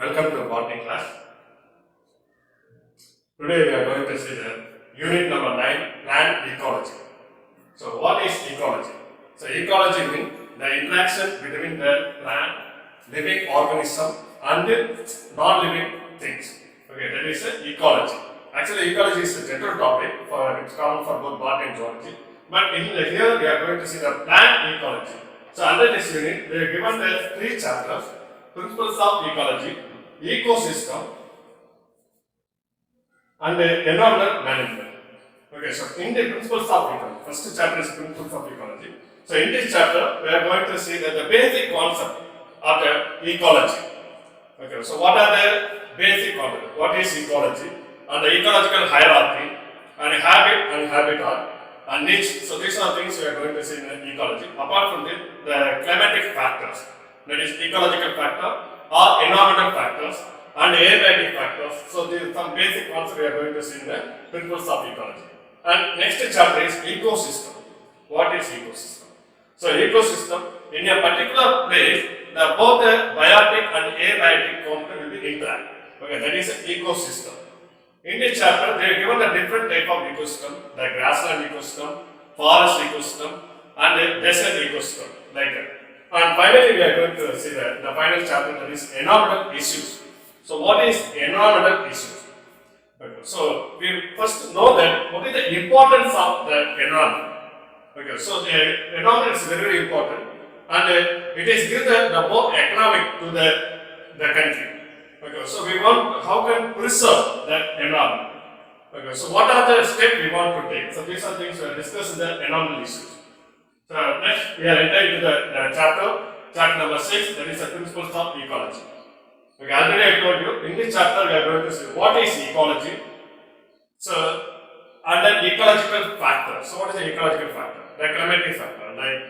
Welcome to botany class. Today we are going to see the unit number 9, plant ecology. So what is ecology? So ecology means the interaction between the plant, living organism and non-living things. Okay, that is ecology. Actually ecology is a general topic it's common for both botany and zoology. But here we are going to see the plant ecology. So under this unit we are given the 3 chapters: principles of ecology, ecosystem, and environmental management. Okay, so in the principles of ecology, first chapter is principles of ecology. So in this chapter, we are going to see that the basic concept of the ecology. Okay, so what are the basic concepts? What is ecology? And the ecological hierarchy, and habit and habitat, and niche. So these are things we are going to see in ecology. Apart from this, the climatic factors, that is ecological factor or environmental factors and aerobatic factors. So these are some basic concepts we are going to see in the principles of ecology. And next chapter is ecosystem. What is ecosystem? So ecosystem, in a particular place, both the biotic and abiotic component will be interact. Okay, that is an ecosystem. In this chapter, they are given the different type of ecosystem, the grassland ecosystem, forest ecosystem, and the desert ecosystem, like that. And finally, we are going to see the final chapter, that is environmental issues. So, what is environmental issues? Okay. So, we first know that what is the importance of the environment. Okay. So, the environment is very, very important, and it is given the more economic to the country. Okay. So, we want how can preserve that environment. Okay. So, what are the steps we want to take? So, these are things we are discussing the environmental issues. So, next we are entering to the chapter number 6, that is the principles of ecology. Okay, already I told you, in this chapter we are going to see what is ecology. So, and then ecological factor. So, what is the ecological factor? The climatic factor, like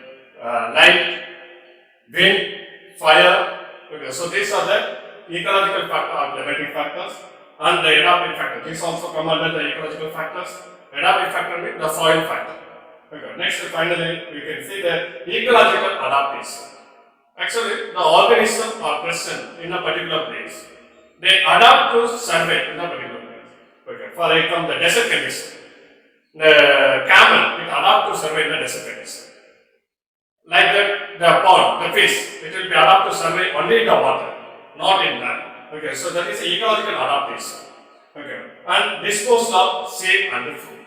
light, wind, fire. Okay, so these are the ecological factor or climatic factors, and the adaptive factor. These also come under the ecological factors. Adaptive factor means the soil factor. Okay, next finally we can see the ecological adaptation. Actually, the organisms are present in a particular place. They adapt to survive in a particular place. Okay, for example, the desert condition. The camel, it adapts to survive in the desert condition. Like the pond, the fish, it will be adapt to survive only in the water, not in land. Okay, so that is ecological adaptation. Okay, and disposal of seed and food.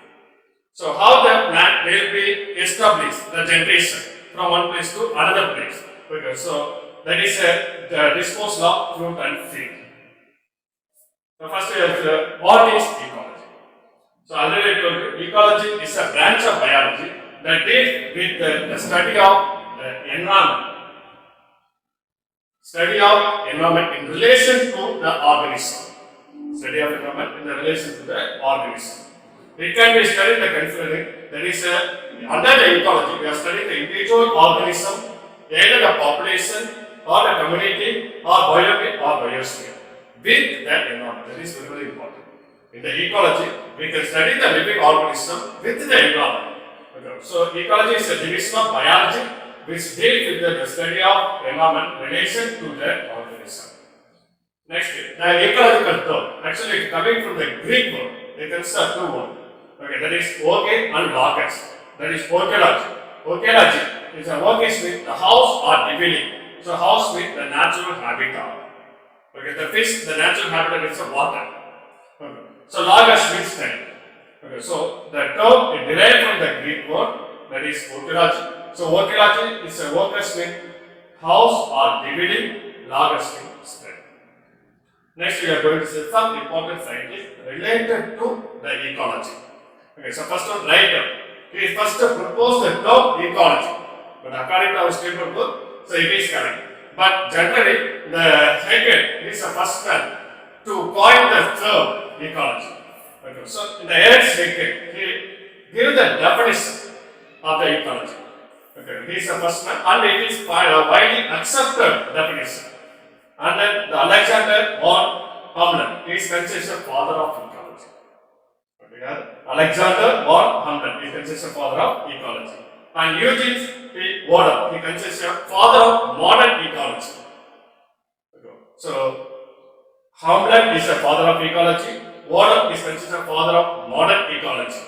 So how the plant will be established, the generation from one place to another place. Okay, so that is the disposal of fruit and seed. So first is what is ecology? So already I told you, ecology is a branch of biology that deals with the study of the environment. Study of environment in relation to the organism. Study of environment in relation to the organism. It can be studied by considering that is under the ecology we are studying the individual organism, either the population or the community or biosphere or biosphere with that environment. That is very, very important. In the ecology, we can study the living organism with the environment. Okay. So ecology is a division of biology which deals with the study of environment relation to the organism. Next, the ecological term. Actually, it's coming from the Greek word. It consists of 2 words. Okay, that is oke and logos. That is okeology. Okeology is a work is with the house or dwelling. So house with the natural habitat. Okay, the fish, the natural habitat is the water. Okay. So logos means time. Okay, so the term is derived from the Greek word, that is okeology. So okeology is a workers with house or dwelling, logos means time. Next we are going to see some important scientists related to the ecology. Okay, so first one, writer. He first proposed the term ecology, but according to our statement book, so it is correct. But generally, the second is the first man to coin the term ecology. Okay, so in the eighth second, he gives the definition of the ecology. Okay, he is the first man, and it is widely accepted definition. And then the Alexander von Humboldt is considered father of ecology. Alexander von Humboldt is considered father of ecology. And Eugene P. Ward, he considered father of modern ecology. So Hamlet is the father of ecology. Waddell is considered father of modern ecology.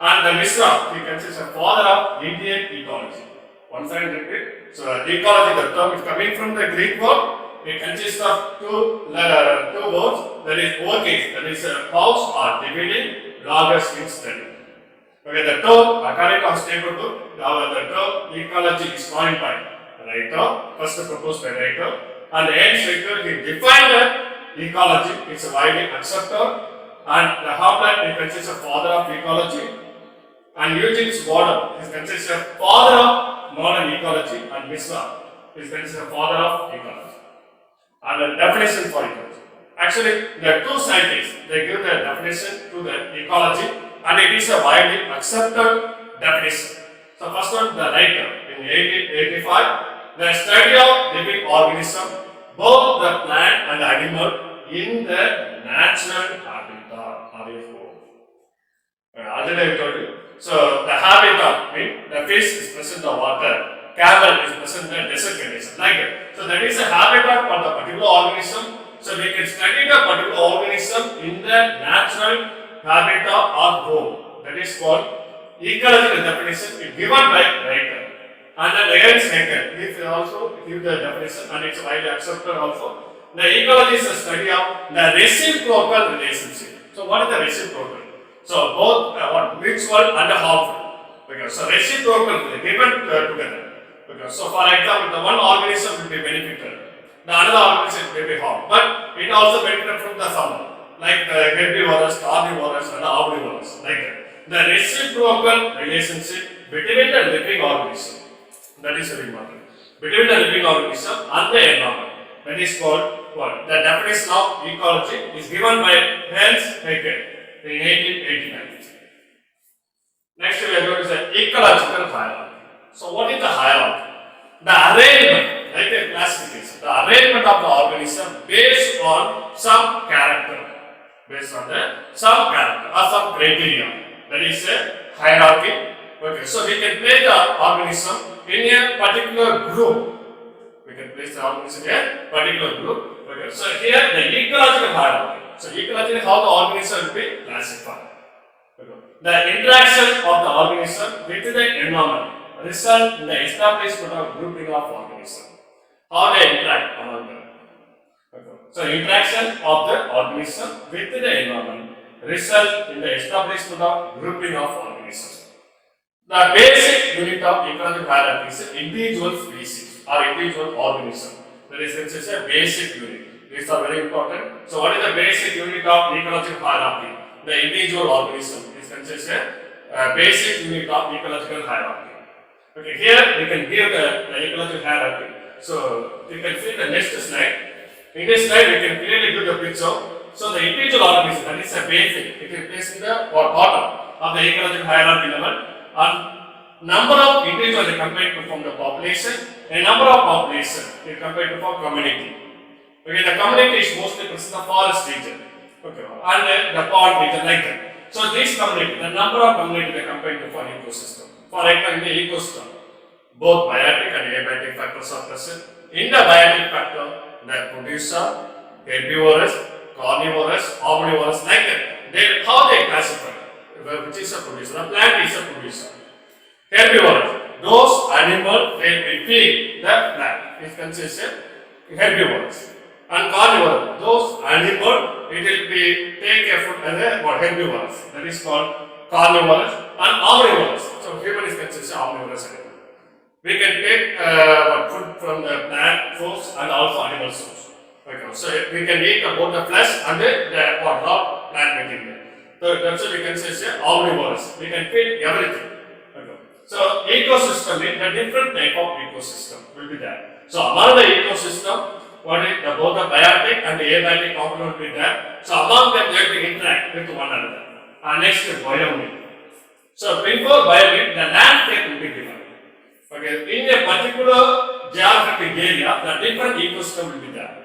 And the Mishra, he considers a father of Indian ecology. Once I repeat, so ecology, the term is coming from the Greek word. It consists of two words, that is overcase, that is house or dividing, logos in study. Okay, the term, according to our statement book, the term ecology is coined by writer, first proposed by writer, and Ernst Haeckel, he defined that ecology is widely accepted, and the Hamlet is considered father of ecology, and Eugene Waddell is considered father of modern ecology, and Mishra is considered father of ecology. And the definition for ecology. Actually, there are two scientists, they give the definition to the ecology, and it is a widely accepted definition. So, first one, the writer in 1885, the study of living organism, both the plant and animal, in the natural habitat. Already I told you. So, the habitat means the fish is present in the water. Camel is present in the desert condition, like that. So that is a habitat for the particular organism. So we can study the particular organism in the natural habitat or home. That is called ecological definition given by writer. And then Ernst Haeckel, he also give the definition, and it's widely accepted also. The ecology is a study of the reciprocal relationship. So what is the reciprocal? So both mutual and harmful. Okay, so reciprocal given together. Okay, so for example, the one organism will be benefited, the another organism will be harmed, but it also benefited from the some, like the herbivores, carnivores, and the omnivores, like that. The reciprocal relationship between the living organism, that is very important, between the living organism and the environment, that is called what? The definition of ecology is given by Ernst Haeckel in 1889. Next we are going to say ecological hierarchy. So what is the hierarchy? The arrangement, like a classification, the arrangement of the organism based on some character, or some criteria. That is a hierarchy. Okay, so we can place the organism in a particular group. We can place the organism in a particular group. Okay, so here the ecological hierarchy. So ecologically how the organism will be classified. Okay. The interaction of the organism with the environment result in the establishment of grouping of organisms. How they interact among them. Okay. So interaction of the organism with the environment result in the establishment of grouping of organisms. The basic unit of ecological hierarchy is individual species or individual organism. That is a basic unit. These are very important. So what is the basic unit of ecological hierarchy? The individual organism is considered a basic unit of ecological hierarchy. Okay, here we can give the ecological hierarchy. So you can see the next slide. In this slide we can clearly give the picture. So the individual organism, that is a basic, it is placed in the bottom of the ecological hierarchy level, and number of individuals are compared to form the population, and number of population is compared to form community. Okay, the community is mostly present in the forest region, okay, and the pond region, like that. So this community, the number of community are compared to form ecosystem. For example, in the ecosystem, both biotic and abiotic factors are present. In the biotic factor, the producer, herbivorous, carnivorous, omnivorous, like that. How they classify? Which is a producer? The plant is a producer. Herbivorous, those animals they will feed the plant. It consists of herbivorous. And carnivorous, those animals it will be take a food as a herbivorous. That is called carnivorous and omnivorous. So human is considered omnivorous animal. We can take food from the plant source and also animal source. Okay. So we can eat both the flesh and the raw plant material. So that's why we can say omnivorous. We can feed everything. Okay. So ecosystem means the different type of ecosystem will be there. So among the ecosystem, what is both the biotic and the abiotic component will be there. So among them they will interact with one another. And next is biomimetic. So before biomimetic, the landscape will be given. Okay, in a particular geographic area, the different ecosystem will be there.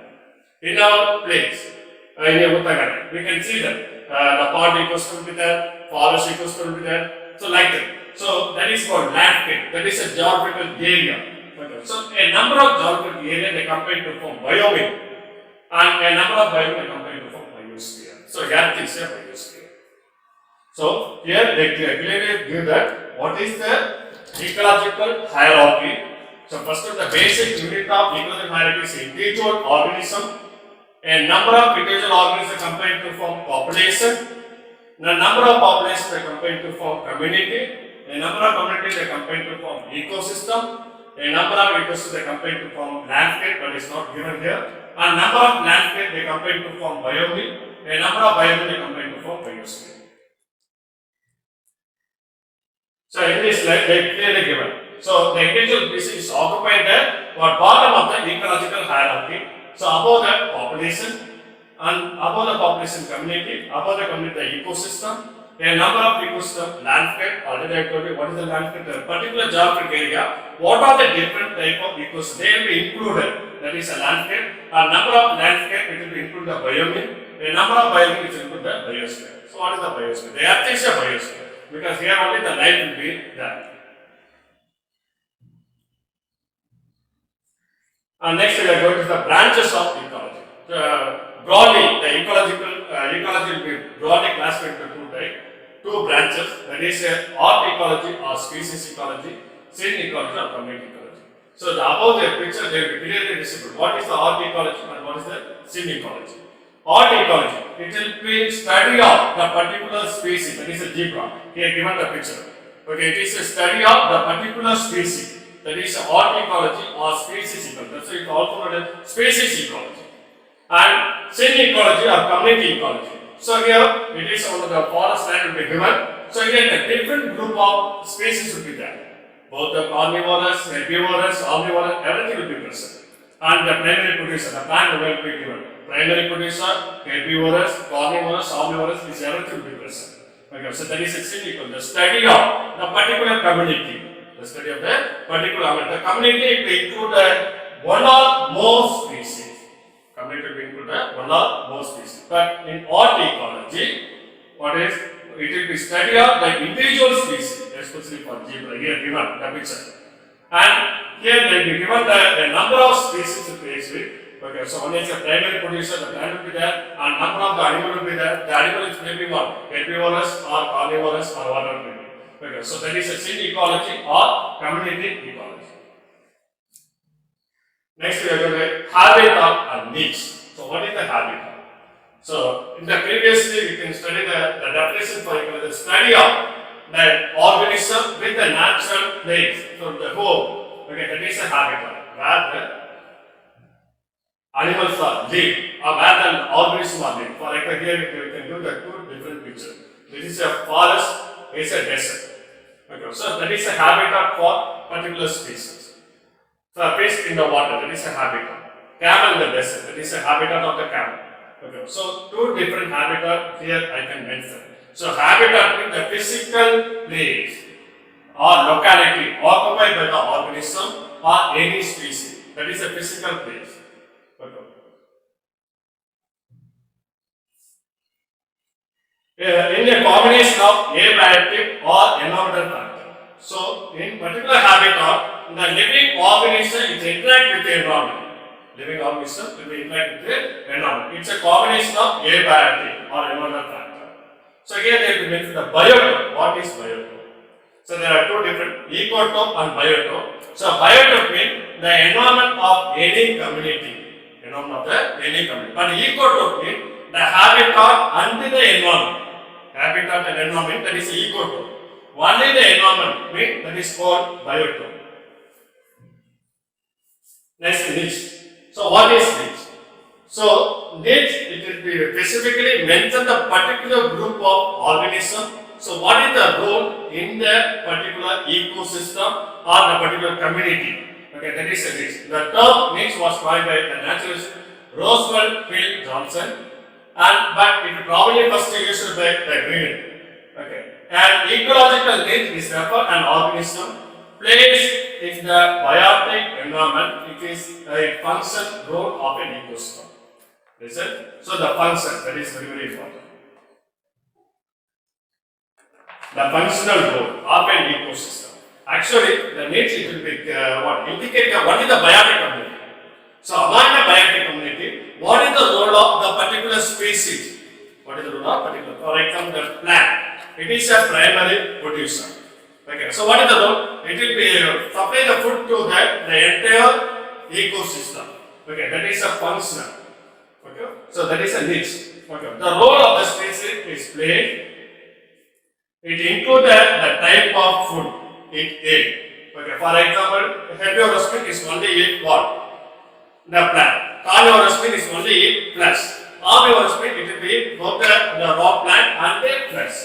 In our place, in Uttarakhand, we can see that the pond ecosystem will be there, forest ecosystem will be there. So like that. So that is called landscape. That is a geographical area. Okay. So a number of geographical areas they compare to form biome. and a number of biomes are combined to form biosphere. So here it is a biosphere. So here they clearly give that what is the ecological hierarchy. So first of the basic unit of ecological hierarchy is individual organism. A number of individual organisms are combined to form population. The number of populations are combined to form community. A number of communities are combined to form ecosystem. A number of ecosystems are combined to form landscape, but it's not given here. A number of landscape they combine to form biome. A number of biome they combine to form biosphere. So in this slide they clearly given. So the individual species is occupied the bottom of the ecological hierarchy. So above the population, and above the population community, above the community the ecosystem, a number of ecosystem, landscape. Already I told you what is the landscape, the particular geographic area. What are the different type of ecosystem? They will be included. That is a landscape. A number of landscape, it will be included the biome. A number of biome which include the biosphere. So what is the biosphere? The earth is a biosphere because here only the life will be there. And next we are going to the branches of ecology. Broadly, the ecology will be broadly classified into two branches. That is art ecology or species ecology, scene ecology or community ecology. So the above the picture they will be clearly visible. What is the art ecology and what is the scene ecology? Art ecology, it will be study of the particular species. That is a zebra. Here given the picture. Okay, it is a study of the particular species. That is art ecology or species ecology. That's why it also known as species ecology. And scene ecology or community ecology. So here it is on the forest land will be given. So again a different group of species will be there. Both the carnivorous, herbivorous, omnivorous, everything will be present. And the primary producer, the plant will be given. Primary producer, herbivorous, carnivorous, omnivorous, this everything will be present. Okay, so that is a scene ecology. The study of the particular community. The study of the particular community will include one or more species. Community will include one or more species. But in art ecology, what is it will be study of the individual species, especially for zebra. Here given the picture, and here they will be given the number of species to place with. Okay, so one is a primary producer, the plant will be there, and number of the animal will be there. The animal is maybe what herbivorous or carnivorous or whatever may be. Okay, so that is a scene ecology or community ecology. Next we are going to habitat and niche. So what is the habitat? So in the previously we can study the definition for ecology, the study of the organism with the natural place. So the home. Okay, that is a habitat where the animals are live or where the organisms are live. For example, here we can do the two different pictures. This is a forest, it is a desert. Okay, so that is a habitat for particular species. So fish in the water, that is a habitat. Camel in the desert, that is a habitat of the camel. Okay, so two different habitats here I can mention. So habitat means the physical place or locality occupied by the organism or any species. That is a physical place. Okay. In a combination of abiotic or environmental factor. So, in particular habitat, the living organism is interact with the environment. Living organism will be interact with the environment. It's a combination of abiotic or environmental factor. So here they will mention the biotope. What is biotope? So there are two different ecotope and biotope. So biotope means the environment of any community. Environment of the any community. But ecotope means the habitat under the environment. Habitat and environment, that is ecotope. Only the environment means that is called biotope. Next, niche. So what is niche? So niche, it will be specifically mention the particular group of organism. So what is the role in the particular ecosystem or the particular community? Okay, that is a niche. The term niche was coined by the naturalist Roosevelt Field Johnson. But it probably first used by the Green. Okay. And ecological niche is refer an organism placed in the biotic environment. It is a function role of an ecosystem. Listen. So the function, that is very, very important. The functional role of an ecosystem. Actually, the niche it will be indicate only the biotic community. So among the biotic community, what is the role of the particular species? What is the role of particular? For example, the plant. It is a primary producer. Okay, so what is the role? It will be supply the food to the entire ecosystem. Okay, that is a function. Okay, so that is a niche. Okay, the role of the species is played. It includes the type of food it ate. Okay, for example, herbivorous meat is only eat what? The plant. Carnivorous meat is only eat plants. Omnivorous meat it will be both the raw plant and the plants.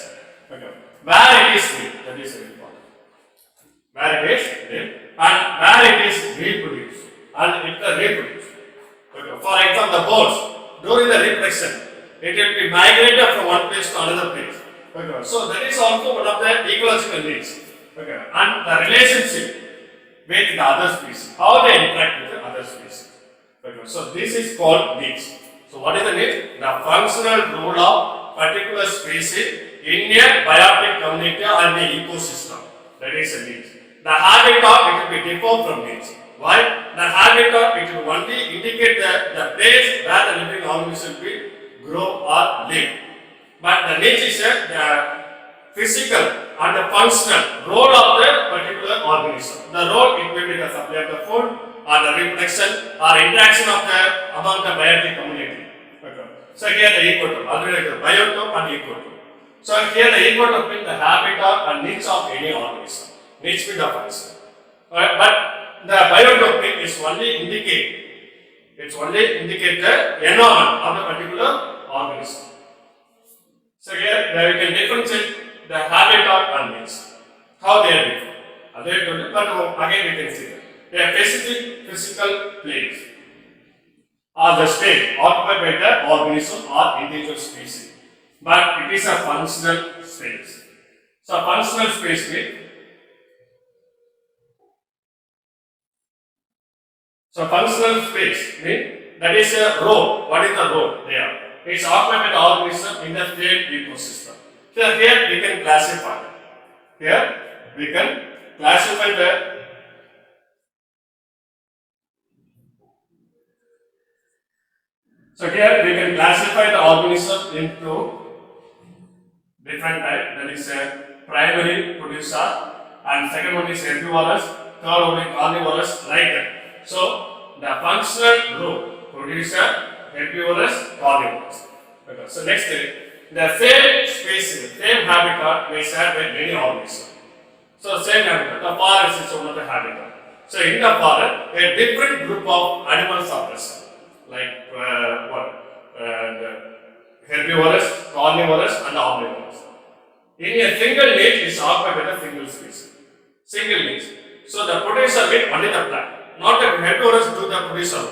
Okay, where it is meat, that is very important. Where it is live and where it is reproduced and it can reproduce. Okay, for example, the birds during the reproduction, it will be migrated from one place to another place. Okay, so that is also one of the ecological needs. Okay, and the relationship with the other species, how they interact with the other species. Okay, so this is called needs. So what is the need? The functional role of particular species in a biotic community and the ecosystem. That is a need. The habitat it will be different from needs. Why? The habitat it will only indicate the place where the living organism will grow or live. But the niche is the physical and the functional role of the particular organism. The role it will be the supply of the food or the reproduction or interaction of the among the biotic community. Okay. So here the ecotop, already the biotope and ecotop. So here the ecotop means the habitat and niche of any organism. Niche with the function. But the biotope is only indicate. It's only indicate the environment of the particular organism. So here we can differentiate the habitat and niche. How they are different. But again we can see that. They are specific physical place or the state occupied by the organism or individual species. But it is a functional space. So functional space means that is a role. What is the role there? It's occupied by the organism in the state ecosystem. So here we can classify. Here we can classify the organism into different types. That is a primary producer, and second one is herbivorous, third one is carnivorous, like that. So the functional group producer, herbivorous, carnivorous. Okay. So next, the same species, same habitat may share with many organisms. So same habitat, the forest is one of the habitat. So in the forest, a different group of animals are present, like the herbivorous, carnivorous, and omnivorous. In a single niche is occupied by a single species. Single niche. So the producer will only the plant, not the herbivorous do the producer.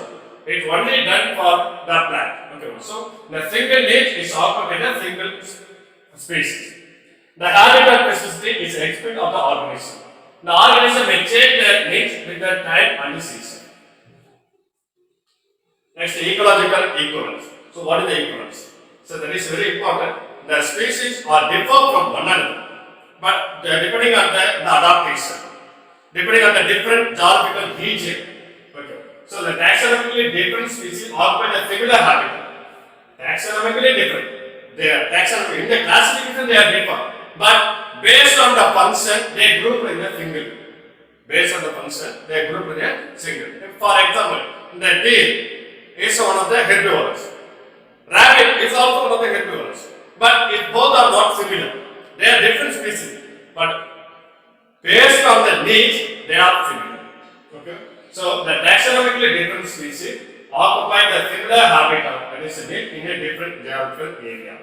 It's only done for the plant. Okay. So the single niche is occupied by a single species. The habitat specificity is extent of the organism. The organism may change their niche with the time and the season. Next, ecological equivalence. So what is the equivalence? So that is very important. The species are different from one another, but depending on the adaptation, depending on the different geographical region. Okay. So the taxonomically different species occupy the similar habitat. Taxonomically different. They are taxonomic in the classification they are different, but based on the function they group in a single. Based on the function they group in a single. For example, the deer is one of the herbivores. Rabbit is also one of the herbivores. But if both are not similar, they are different species. But based on the niche, they are similar. Okay. So the taxonomically different species occupy the similar habitat, that is in a different geographical area.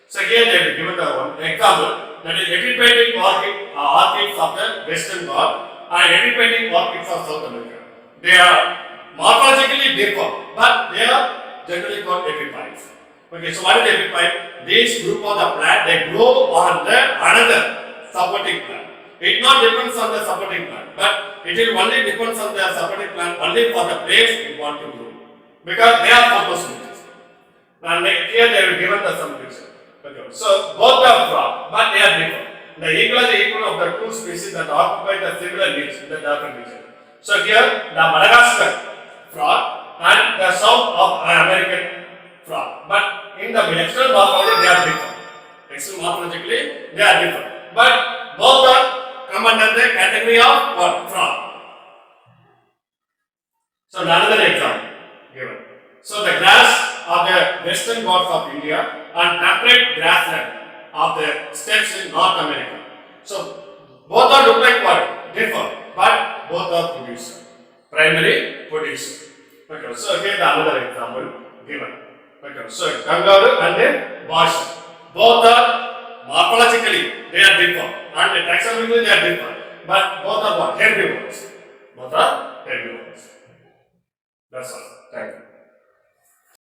So here they have given the one example, that is epiphytic orchids of the Western Ghats and epiphytic orchids of South America. They are morphologically different, but they are generally called epiphytes. Okay, so what is the epiphyte? This group of the plant, they grow on the another supporting plant. It not depends on the supporting plant, but it will only depends on the supporting plant only for the place it want to grow, because they are photosynthesis. And here they have given the some picture. Okay, so both are frog, but they are different. The equal of the two species that occupy the similar niche in the different region. So here the Madagascar frog and the South of American frog. But in the external morphology, they are different. External morphologically, they are different. But both are come under the category of what? Frog. So another example given. So the grass of the western Ghats of India and temperate grassland of the steppes in North America. So both are look like what? Differ, but both are producer. Primary producer. Okay, so here the another example given. Okay, so kangaroo and then Boston. Both are morphologically they are different and taxonomically they are different, but both are what? Herbivores. Both are herbivores. That's all. Thank you.